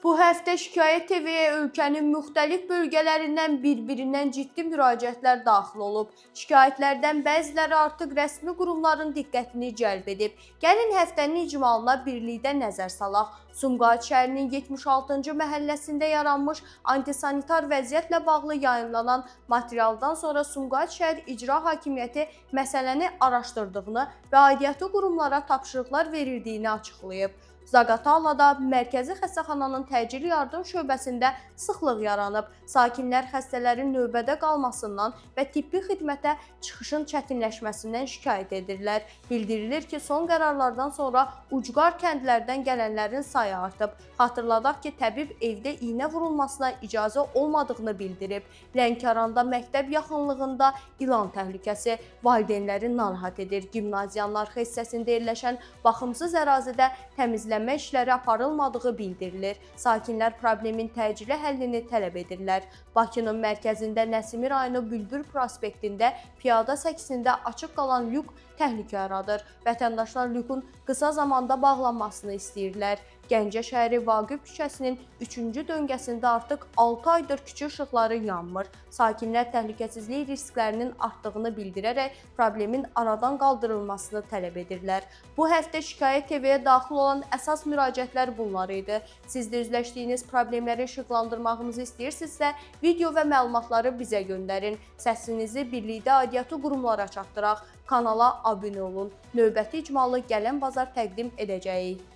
Bu həftə Şikayət TV-yə ölkənin müxtəlif bölgələrindən bir-birindən ciddi müraciətlər daxil olub. Şikayətlərdən bəziləri artıq rəsmi qurumların diqqətini cəlb edib. Gəlin həftənin icmalına birlikdə nəzər salaq. Sumqayıt şəhərinin 76-cı məhəlləsində yaranmış antisanitar vəziyyətlə bağlı yayımlanan materialdan sonra Sumqayıt şəhər İcra Hakimiyyəti məsələni araşdırdığını və aidiyyatı qurumlara tapşırıqlar verildiyini açıqlayıb. Zaqatalada mərkəzi xəstəxananın təcili yardım şöbəsində sıxlıq yaranıb. Sakinlər xəstələrin növbədə qalmasından və tibbi xidmətə çıxışın çətinləşməsindən şikayət edirlər. Bildirilir ki, son qərarlardan sonra ucqar kəndlərdən gələnlərin sayı artıb. Xatırladaq ki, təbib evdə iynə vurulmasına icazə olmadığını bildirib. Lənkəranda məktəb yaxınlığında ilan təhlükəsi valideynləri narahat edir. Gimnaziyanlar hissəsində yerləşən baxımsız ərazidə təmizlənmə işləri aparılmadığı bildirilir. Sakinlər problemin təcili həllini tələb edirlər. Bakının mərkəzində Nəsimi rayonu Bülbül prospektində piyada səkisində açıq qalan lyuk təhlükə yaradır. Vətəndaşlar lyukun qısa zamanda bağlanmasını istəyirlər. Gəncə şəhəri Vaqif küçəsinin 3-cü döngəsində artıq 6 aydır küçə işıqları yanmır. Sakinlər təhlükəsizlik risklərinin artdığını bildirərək problemin aradan qaldırılmasını tələb edirlər. Bu həftə Şikayət TV-yə daxil olan əsas müraciətlər bunlar idi. Siz də üzləşdiyiniz problemləri işıqlandırmağımızı istəyirsinizsə, video və məlumatları bizə göndərin. Səsinizi birlikdə aidiyyatı qurumlara çatdıraq. Kanala abunə olun. Növbəti icmalı gələn bazar təqdim edəcəyik.